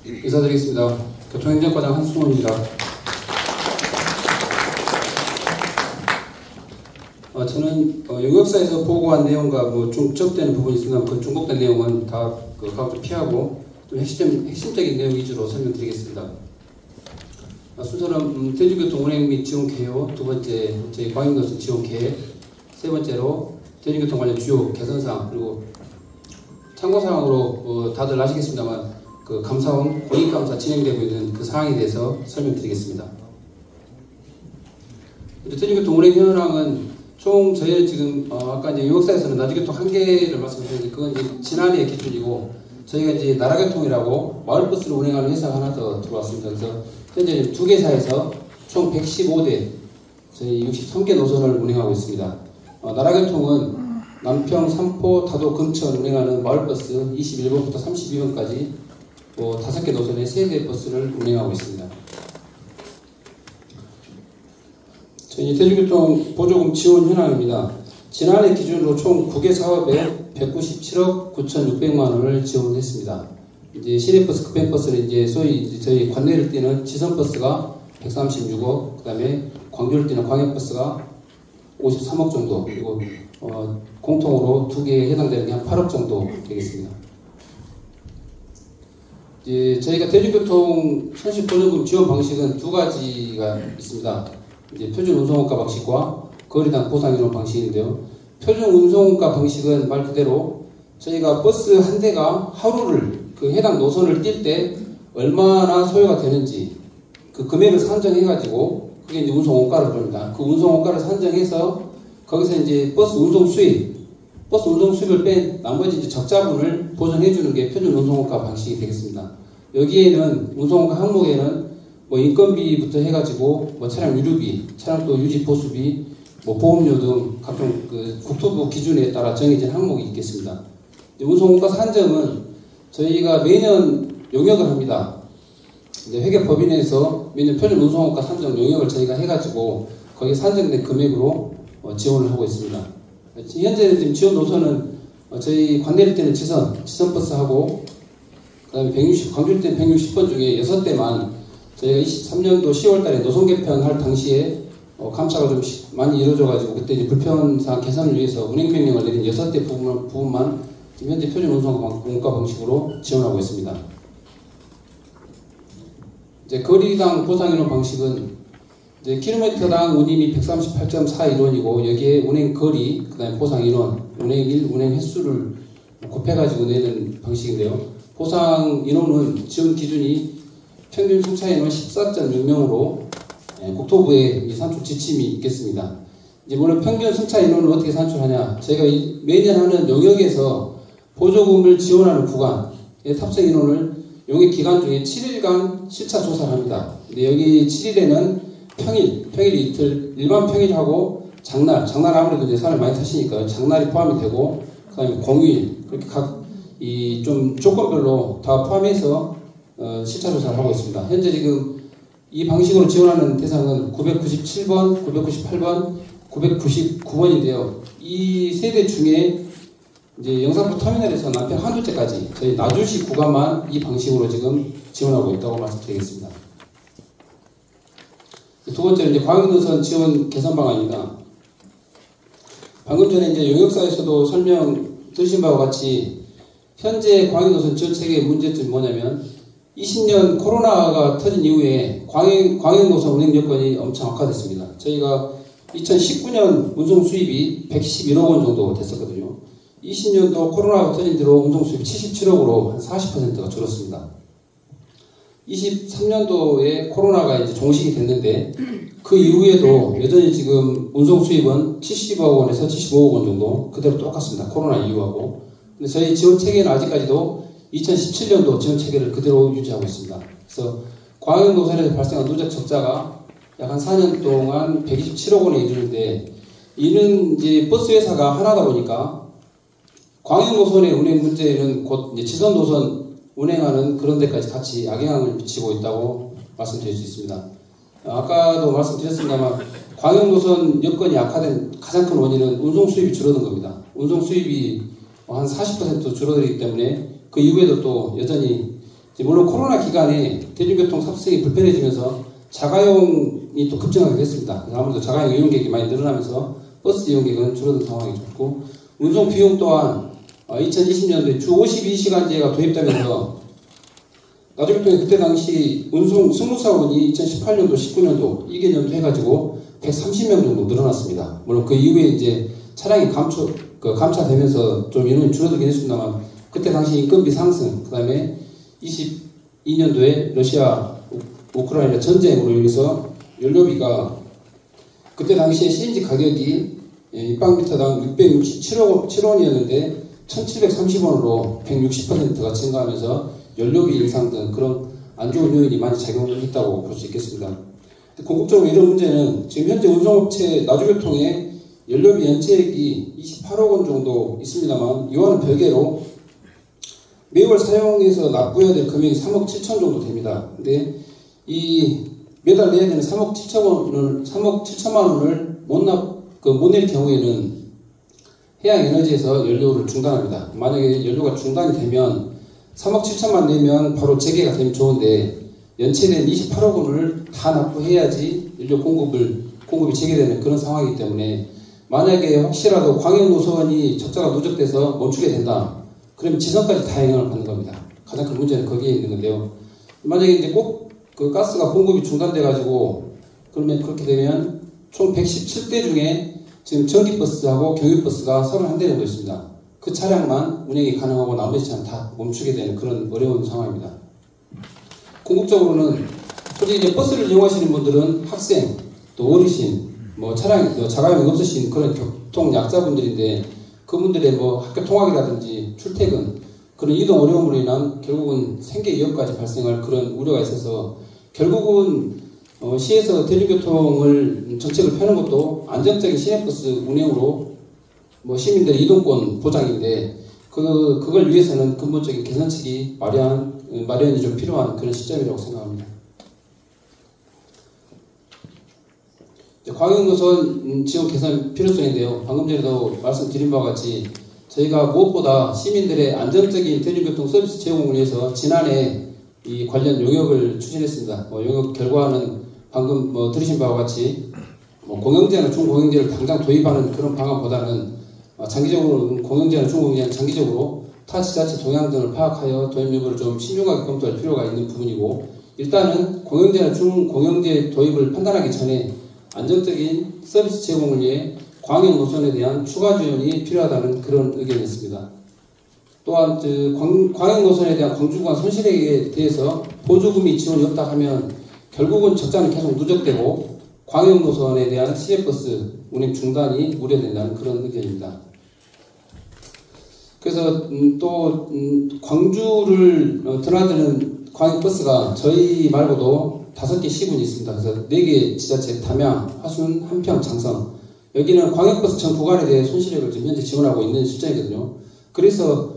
인사드리겠습니다. 교통행정과장 한승호입니다. 저는 용역사에서 보고한 내용과 중첩되는 부분이 있으면 그 중복된 내용은 다 좀 피하고 좀 핵심적인 내용 위주로 설명드리겠습니다. 순서는 대중교통 운행 및 지원 개요, 두 번째 저희 광역노선 지원 계획, 세 번째로 대중교통 관련 주요 개선사항, 그리고 참고사항으로 다들 아시겠습니다만 그 감사원 공익감사 진행되고 있는 그 사항에 대해서 설명드리겠습니다. 대중교통 운행 현황은 총 저희 지금 아까 이제 용역사에서는 나주교통 1개를 말씀드렸는데 그건 이제 지난해 기준이고 저희가 이제 나라교통이라고 마을버스를 운행하는 회사가 하나 더 들어왔습니다. 그래서 현재 2개사에서 총 115대 저희 63개 노선을 운행하고 있습니다. 나라교통은 남평, 삼포, 다도, 금천 운행하는 마을버스 21번부터 32번까지 5개 노선의 3대 버스를 운행하고 있습니다. 저희 대중교통 보조금 지원 현황입니다. 지난해 기준으로 총 9개 사업에 197억 9,600만 원을 지원했습니다. 이제 시내버스, 급행버스는 이제 소위 저희 관내를 뛰는 지선버스가 136억, 그 다음에 광주를 뛰는 광역버스가 53억 정도, 그리고 공통으로 2개에 해당되는 게 한 8억 정도 되겠습니다. 이제 저희가 대중교통 손실 보조금 지원 방식은 2가지가 있습니다. 이제 표준 운송원가 방식과 거리당 보상이론 방식인데요. 표준 운송원가 방식은 말 그대로 저희가 버스 한 대가 하루를 그 해당 노선을 뛸 때 얼마나 소요가 되는지 그 금액을 산정해가지고 그게 이제 운송원가를 부릅니다. 그 운송원가를 산정해서 거기서 이제 버스 운송 수입을 뺀 나머지 이제 적자분을 보전해주는 게 표준 운송원가 방식이 되겠습니다. 여기에는 운송원가 항목에는 인건비부터 해가지고 차량 유류비, 차량 또 유지 보수비, 보험료 등 각종 그 국토부 기준에 따라 정해진 항목이 있겠습니다. 운송원가 산정은 저희가 매년 용역을 합니다. 회계법인에서 매년 표준 운송원가 산정 용역을 저희가 해가지고 거기에 산정된 금액으로 지원을 하고 있습니다. 현재 지금 지원 노선은 저희 관내일 때는 지선버스하고 그 다음에 광주일 때는 160번 중에 6대만 저희가 23년도 10월 달에 노선 개편할 당시에 감사가 좀 많이 이루어져가지고 그때 이제 불편사항 개선을 위해서 운행명령을 내린 6대 부분만 지금 현재 표준 운송원가 방식으로 지원하고 있습니다. 이제 거리당 보상이론 방식은 이제 킬로미터당 운임이 138.41원이고 여기에 운행 거리, 그 다음에 보상 인원, 운행일, 운행 횟수를 곱해가지고 내는 방식인데요. 보상 인원은 지원 기준이 평균 승차 인원 14.6명으로 국토부의 산출 지침이 있겠습니다. 이제 물론 평균 승차 인원을 어떻게 산출하냐? 저희가 매년 하는 용역에서 보조금을 지원하는 구간의 탑승 인원을 용역 기간 중에 7일간 실차 조사를 합니다. 근데 여기 7일에는 평일 이틀, 일반 평일하고 장날 아무래도 이제 사람을 많이 타시니까 장날이 포함이 되고, 그 다음에 공휴일, 그렇게 좀 조건별로 다 포함해서 실차 조사를 하고 있습니다. 현재 지금 이 방식으로 지원하는 대상은 997번, 998번, 999번인데요. 이 세대 중에 이제 영산포 터미널에서 남평 한두째까지 저희 나주시 구간만 이 방식으로 지금 지원하고 있다고 말씀드리겠습니다. 두 번째는 이제 광역노선 지원 개선 방안입니다. 방금 전에 이제 용역사에서도 설명 드신 바와 같이 현재 광역노선 지원 체계의 문제점이 뭐냐면 20년 코로나가 터진 이후에 광역노선 운행 여건이 엄청 악화됐습니다. 저희가 2019년 운송 수입이 111억 원 정도 됐었거든요. 20년도 코로나가 터진 뒤로 운송 수입이 77억으로 한 40%가 줄었습니다. 23년도에 코로나가 이제 종식이 됐는데 그 이후에도 여전히 지금 운송 수입은 70억 원에서 75억 원 정도 그대로 똑같습니다. 코로나 이후하고. 근데 저희 지원 체계는 아직까지도 2017년도 지원 체계를 그대로 유지하고 있습니다. 그래서 광역노선에서 발생한 누적 적자가 약 한 4년 동안 127억 원에 이르는데 이는 이제 버스 회사가 하나다 보니까 광역노선의 운행 문제는 곧 이제 지선노선 운행하는 그런 데까지 같이 악영향을 미치고 있다고 말씀드릴 수 있습니다. 아까도 말씀드렸습니다만 광역노선 여건이 악화된 가장 큰 원인은 운송 수입이 줄어든 겁니다. 운송 수입이 한 40% 줄어들기 때문에 그 이후에도 또 여전히 물론 코로나 기간에 대중교통 탑승이 불편해지면서 자가용이 또 급증하게 됐습니다. 아무래도 자가용 이용객이 많이 늘어나면서 버스 이용객은 줄어든 상황이 좋고, 운송 비용 또한 2020년도에 주 52시간제가 도입되면서 나주교통이 그때 당시 운송 승무사원이 2018년도, 19년도 이 개념도 해가지고 130명 정도 늘어났습니다. 물론 그 이후에 이제 차량이 감차되면서 좀 인원이 줄어들긴 했습니다만, 그때 당시 인건비 상승, 그 다음에 22년도에 러시아 우크라이나 전쟁으로 인해서 연료비가 그때 당시에 CNG 가격이 입방미터당 667원이었는데 1730원으로 160%가 증가하면서 연료비 인상 등 그런 안 좋은 요인이 많이 작용했다고 볼 수 있겠습니다. 궁극적으로 이런 문제는 지금 현재 운송업체 나주교통의 연료비 연체액이 28억 원 정도 있습니다만, 이와는 별개로 매월 사용해서 납부해야 될 금액이 3억 7천 정도 됩니다. 근데 이 매달 내야 되는 3억 7천만 원을 못 낼 경우에는 해양에너지에서 연료를 중단합니다. 만약에 연료가 중단이 되면 3억 7천만 내면 바로 재개가 되면 좋은데, 연체된 28억 원을 다 납부해야지 연료 공급이 재개되는 그런 상황이기 때문에, 만약에 혹시라도 광역 노선이 적자가 누적돼서 멈추게 된다, 그러면 지선까지 다 영향을 받는 겁니다. 가장 큰 문제는 거기에 있는 건데요. 만약에 이제 꼭 그 가스가 공급이 중단돼가지고, 그러면 그렇게 되면 총 117대 중에 지금 전기버스하고 경유버스가 31대 정도 있습니다. 그 차량만 운행이 가능하고 나머지 차는 다 멈추게 되는 그런 어려운 상황입니다. 궁극적으로는 솔직히 이제 버스를 이용하시는 분들은 학생, 또 어르신, 자가용이 없으신 그런 교통 약자분들인데, 그분들의 학교 통학이라든지 출퇴근, 그런 이동 어려움으로 인한 결국은 생계 위협까지 발생할 그런 우려가 있어서, 결국은 시에서 대중교통을 정책을 펴는 것도 안정적인 시내버스 운행으로 시민들의 이동권 보장인데, 그걸 위해서는 근본적인 개선책이 마련이 좀 필요한 그런 시점이라고 생각합니다. 광역노선 지원 개선 필요성인데요. 방금 전에도 말씀드린 바와 같이 저희가 무엇보다 시민들의 안정적인 대중교통 서비스 제공을 위해서 지난해 이 관련 용역을 추진했습니다. 용역 결과는 방금 들으신 바와 같이 공영제나 중공영제를 당장 도입하는 그런 방안보다는 장기적으로 공영제나 중공영제는 장기적으로 타 지자체 동향 등을 파악하여 도입 여부를 좀 신중하게 검토할 필요가 있는 부분이고, 일단은 공영제나 중공영제 도입을 판단하기 전에 안정적인 서비스 제공을 위해 광역 노선에 대한 추가 지원이 필요하다는 그런 의견이었습니다. 또한 광역 노선에 대한 광주구간 손실액에 대해서 보조금이 지원이 없다 하면 결국은 적자는 계속 누적되고 광역 노선에 대한 시외버스 운행 중단이 우려된다는 그런 의견입니다. 그래서 또 광주를 드나드는 광역버스가 저희 말고도 5개 시군이 있습니다. 그래서 4개 지자체, 담양, 화순, 한평, 장성, 여기는 광역버스 전 구간에 대해 손실액을 지금 현재 지원하고 있는 실정이거든요. 그래서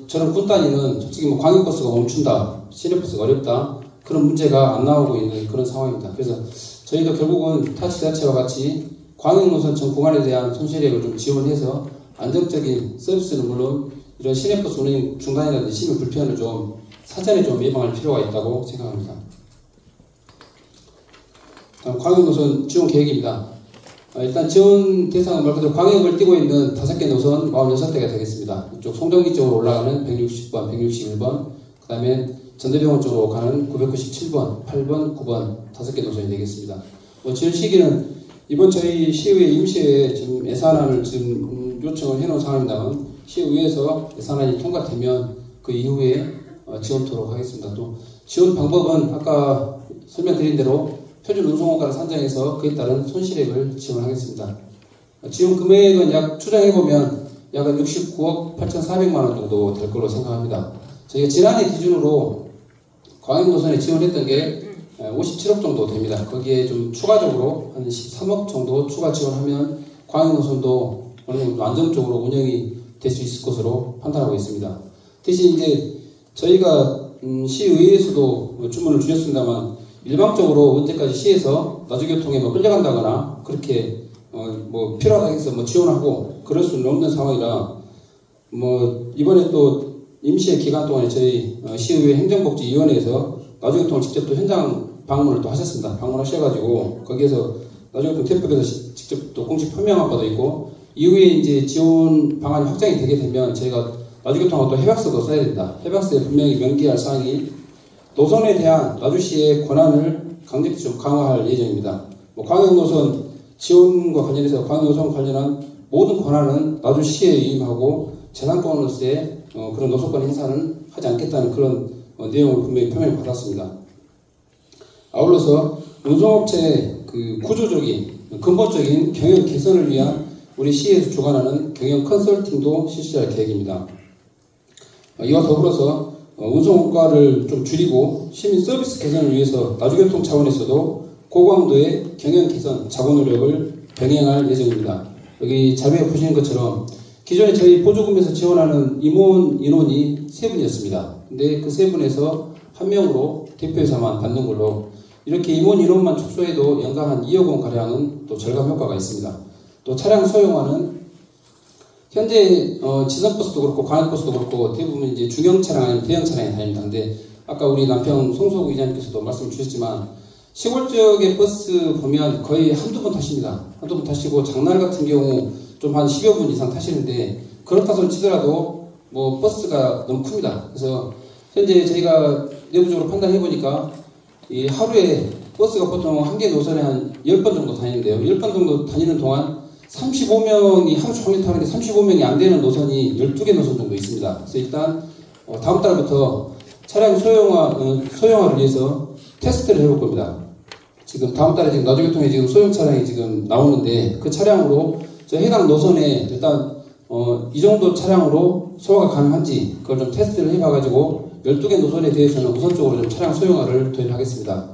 저런 군단위는 솔직히 광역버스가 멈춘다, 시내버스가 어렵다, 그런 문제가 안 나오고 있는 그런 상황입니다. 그래서 저희도 결국은 타 지자체와 같이 광역노선 전 구간에 대한 손실액을 좀 지원해서 안정적인 서비스는 물론 이런 시내버스 운행 중단이라든지 시민 불편을 좀 사전에 좀 예방할 필요가 있다고 생각합니다. 다음 광역노선 지원 계획입니다. 일단 지원 대상은 말 그대로 광역을 띄고 있는 5개 노선 46대가 되겠습니다. 이쪽 송정기 쪽으로 올라가는 160번, 161번, 그 다음에 전대병원 쪽으로 가는 997번, 8번, 9번 5개 노선이 되겠습니다. 지원 시기는 이번 저희 시의회 임시회에 지금 예산안을 지금 요청을 해놓은 상황입니다만, 시의회에서 예산안이 통과되면 그 이후에 지원토록 하겠습니다. 또 지원 방법은 아까 설명드린 대로 표준 운송원가를 산정해서 그에 따른 손실액을 지원하겠습니다. 지원 금액은 추정해보면 약 69억 8,400만 원 정도 될 걸로 생각합니다. 저희가 지난해 기준으로 광역노선에 지원했던 게 57억 정도 됩니다. 거기에 좀 추가적으로 한 13억 정도 추가 지원하면 광역노선도 어느 정도 안정적으로 운영이 될 수 있을 것으로 판단하고 있습니다. 대신 이제 저희가 시의회에서도 주문을 주셨습니다만, 일방적으로 언제까지 시에서 나주교통에 끌려간다거나 그렇게 필요하다 해서 지원하고 그럴 수는 없는 상황이라 이번에 또 임시의 기간 동안에 저희 시의회 행정복지위원회에서 나주교통을 직접 또 현장 방문을 또 하셨습니다. 방문하셔가지고 거기에서 나주교통 대표께서 직접 또 공식 표명한 바도 있고 이후에 이제 지원 방안이 확장이 되게 되면 저희가 나주교통하고 또 해박서도 써야 된다. 해박서에 분명히 명기할 사항이 노선에 대한 나주시의 권한을 강력히 좀 강화할 예정입니다. 뭐 광역노선 지원과 관련해서 광역노선 관련한 모든 권한은 나주시에 위임하고 재산권으로서의 그런 노선권 행사는 하지 않겠다는 그런 내용을 분명히 표명을 받았습니다. 아울러서 운송업체의 그 구조적인 근본적인 경영 개선을 위한 우리 시에서 주관하는 경영 컨설팅도 실시할 계획입니다. 이와 더불어서 운송원가를 좀 줄이고 시민 서비스 개선을 위해서 나주교통 차원에서도 고강도의 경영 개선 자구 노력을 병행할 예정입니다. 여기 자료에 보시는 것처럼 기존에 저희 보조금에서 지원하는 임원 인원이 3분이었습니다. 근데 그 3분에서 1명으로 대표이사만 받는 걸로 이렇게 임원 인원만 축소해도 연간 한 2억 원 가량은 또 절감 효과가 있습니다. 또 차량 소형화는 현재 지선버스도 그렇고 광역버스도 그렇고 대부분 이제 중형 차량 아니면 대형 차량이 다닙니다. 근데 아까 우리 남평 송소구 이장님께서도 말씀 주셨지만 시골 지역의 버스 보면 거의 한두 번 타십니다. 한두 번 타시고 장날 같은 경우 좀 한 10여 분 이상 타시는데 그렇다 손 치더라도 뭐 버스가 너무 큽니다. 그래서 현재 저희가 내부적으로 판단해 보니까 이 하루에 버스가 보통 한 개 노선에 한 10번 정도 다니는데요. 10번 정도 다니는 동안 35명이 하루 종일 타는데 35명이 안 되는 노선이 12개 노선 정도 있습니다. 그래서 일단 다음 달부터 차량 소형화를 위해서 테스트를 해볼 겁니다. 지금 다음 달에 지금 나주교통에 지금 소형 차량이 지금 나오는데 그 차량으로 저 해당 노선에 일단 이 정도 차량으로 소화가 가능한지 그걸 좀 테스트를 해봐가지고 12개 노선에 대해서는 우선적으로 좀 차량 소형화를 도입하겠습니다.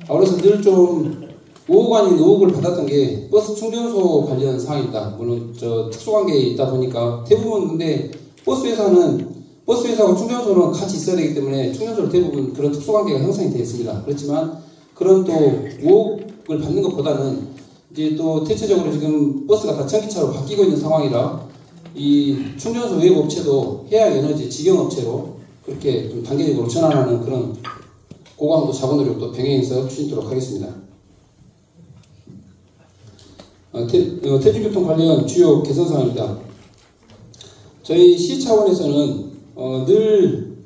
아울러서 늘 좀 의혹 아닌 의혹을 받았던 게 버스 충전소 관련 사항입니다. 물론 저 특수관계에 있다 보니까 대부분 근데 버스 회사하고 충전소는 같이 있어야 되기 때문에 충전소를 대부분 그런 특수관계가 형성이 되어 있습니다. 그렇지만 그런 또 의혹을 받는 것보다는 이제 또 대체적으로 지금 버스가 다 전기차로 바뀌고 있는 상황이라 이 충전소 외부 업체도 해양에너지 직영업체로 그렇게 좀 단계적으로 전환하는 그런 고강도 자구 노력도 병행해서 추진토록 하겠습니다. 대중교통 관련 주요 개선 사항입니다. 저희 시 차원에서는 늘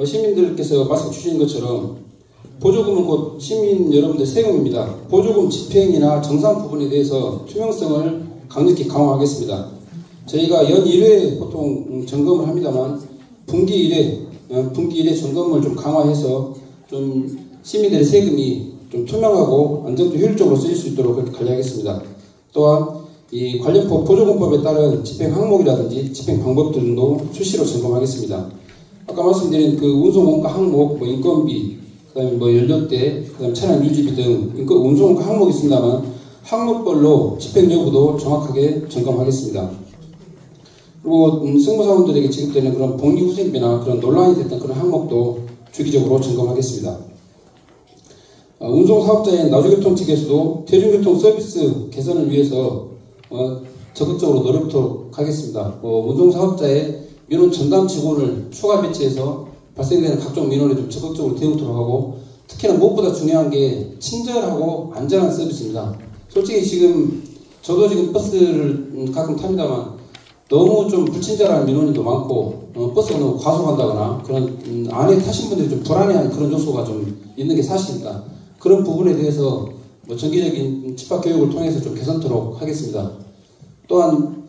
시민들께서 말씀 주신 것처럼 보조금은 곧 시민 여러분들 세금입니다. 보조금 집행이나 정산 부분에 대해서 투명성을 강력히 강화하겠습니다. 저희가 연 1회 보통 점검을 합니다만 분기 1회 점검을 좀 강화해서 좀 시민들의 세금이 좀 투명하고 안정도 효율적으로 쓰일 수 있도록 그렇게 관리하겠습니다. 또한 이 관련 보조금법에 따른 집행 항목이라든지 집행 방법 등도 수시로 점검하겠습니다. 아까 말씀드린 그 운송 원가 항목, 뭐 인건비, 그다음에 뭐 연료대, 그다음에 차량 유지비 등 운송 원가 항목이 있습니다만 항목별로 집행 여부도 정확하게 점검하겠습니다. 그리고 승무사원들에게 지급되는 그런 복리후생비나 그런 논란이 됐던 그런 항목도 주기적으로 점검하겠습니다. 운송사업자인 나주교통 측에서도 대중교통 서비스 개선을 위해서 적극적으로 노력하도록 하겠습니다. 운송사업자의 민원 전담 직원을 추가 배치해서 발생되는 각종 민원에 좀 적극적으로 대응토록 하고 특히나 무엇보다 중요한 게 친절하고 안전한 서비스입니다. 솔직히 저도 지금 버스를 가끔 탑니다만 너무 좀 불친절한 민원이 많고 버스가 너무 과속한다거나 그런 안에 타신 분들이 좀 불안해하는 그런 요소가 좀 있는 게 사실입니다. 그런 부분에 대해서 정기적인 집합교육을 통해서 좀 개선토록 하겠습니다. 또한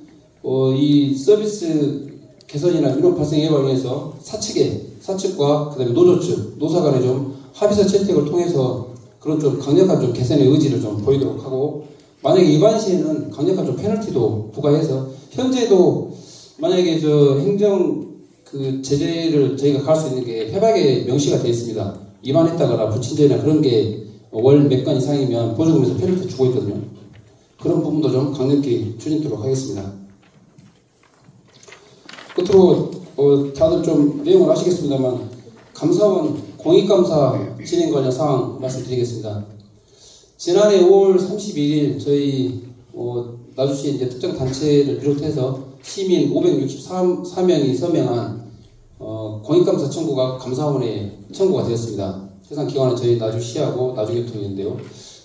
이 서비스 개선이나 민원 발생 예방을 위해서 사측과 그다음에 노조 측, 노사 간에 좀 합의서 채택을 통해서 그런 좀 강력한 좀 개선의 의지를 좀 보이도록 하고 만약에 위반 시에는 강력한 좀 페널티도 부과해서 현재도 만약에 저 행정 그 제재를 저희가 갈 수 있는 게 해박에 명시가 되어 있습니다. 위반했다거나 불친절이나 그런 게 월 몇 건 이상이면 보조금에서 페널티 주고 있거든요. 그런 부분도 좀 강력히 추진토록 하겠습니다. 끝으로 다들 좀 내용을 아시겠습니다만 감사원 공익감사 진행 관련 사항 말씀드리겠습니다. 지난해 5월 31일 저희 나주시 이제 특정 단체를 비롯해서 시민 564명이 서명한 공익감사 청구가 감사원에 청구가 되었습니다. 해당 기관은 저희 나주시하고 나주교통인데요.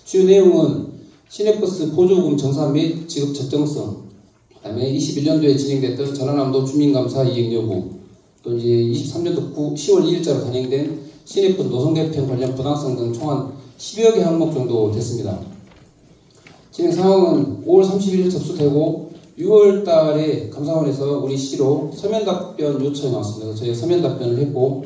주요 내용은 시내버스 보조금 정산 및 지급 적정성, 그다음에 21년도에 진행됐던 전라남도 주민감사 이행 여부, 또 이제 23년도 10월 2일자로 단행된 시내버스 노선 개편 관련 부당성 등 총 한 10여 개 항목 정도 됐습니다. 진행 상황은 5월 31일 접수되고 6월 달에 감사원에서 우리 시로 서면 답변 요청이 왔습니다. 그래서 저희가 서면 답변을 했고,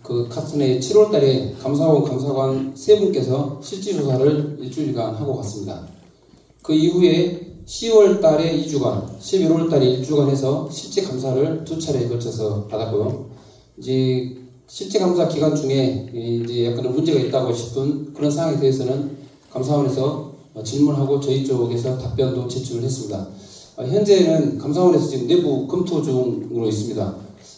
그 같은 해 7월 달에 감사원 감사관 세 분께서 실질 조사를 일주일간 하고 갔습니다. 그 이후에 10월 달에 2주간, 11월 달에 1주간 해서 실제 감사를 두 차례에 걸쳐서 받았고요. 이제 실제 감사 기간 중에 이제 약간 문제가 있다고 싶은 그런 상황에 대해서는 감사원에서 질문하고 저희 쪽에서 답변도 제출을 했습니다. 현재는 감사원에서 지금 내부 검토 중으로 있습니다.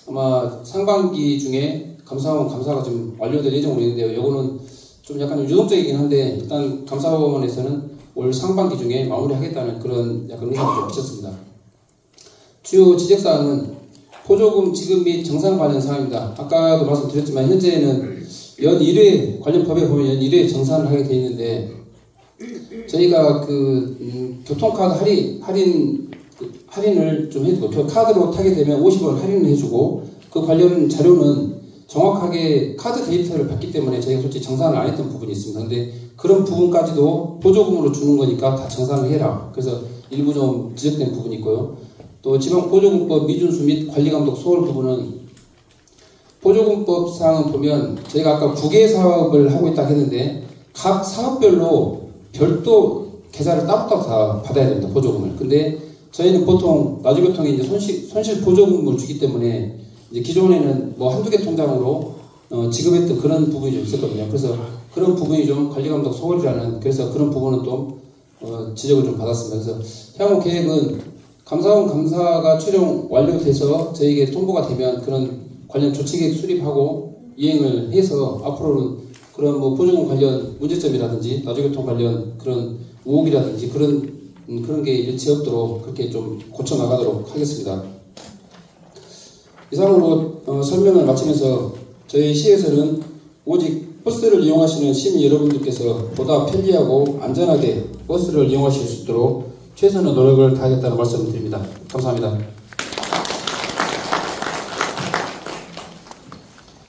아마 상반기 중에 감사원 감사가 좀 완료될 예정으로 있는데요. 이거는 좀 약간 유동적이긴 한데 일단 감사원에서는 올 상반기 중에 마무리하겠다는 그런 약간 의사를 좀 비쳤습니다. 주요 지적사항은 보조금 지급 및 정산 관련 사항입니다. 아까도 말씀드렸지만 현재는 연 1회 관련 법에 보면 연 1회 정산을 하게 되어 있는데 저희가 교통카드 할인을 좀 해주고 카드로 타게 되면 50원 할인을 해주고 그 관련 자료는 정확하게 카드 데이터를 받기 때문에 저희가 솔직히 정산을 안 했던 부분이 있습니다. 근데 그런 부분까지도 보조금으로 주는 거니까 다 정산을 해라. 그래서 일부 좀 지적된 부분이 있고요. 또 지방보조금법 미준수 및 관리감독 소홀 부분은 보조금법상은 보면 저희가 아까 9개 사업을 하고 있다고 했는데 각 사업별로 별도 계좌를 따로따로 다 받아야 됩니다. 보조금을. 근데 저희는 보통 나주교통에 이제 손실 보조금을 주기 때문에 이제 기존에는 뭐 한두 개 통장으로 지급했던 그런 부분이 좀 있었거든요. 그래서 그런 부분이 좀 관리감독 소홀이라는, 그래서 그런 부분은 또 지적을 좀 받았습니다. 그래서 향후 계획은 감사원 감사가 최종 완료돼서 저희에게 통보가 되면 그런 관련 조치계획 수립하고 이행을 해서 앞으로는 그런 뭐 보조금 관련 문제점이라든지 나주교통 관련 그런 의혹이라든지 그런 게 일치 없도록 그렇게 좀 고쳐 나가도록 하겠습니다. 이상으로 설명을 마치면서 저희 시에서는 오직 버스를 이용하시는 시민 여러분들께서 보다 편리하고 안전하게 버스를 이용하실 수 있도록 최선의 노력을 다하겠다는 말씀을 드립니다. 감사합니다.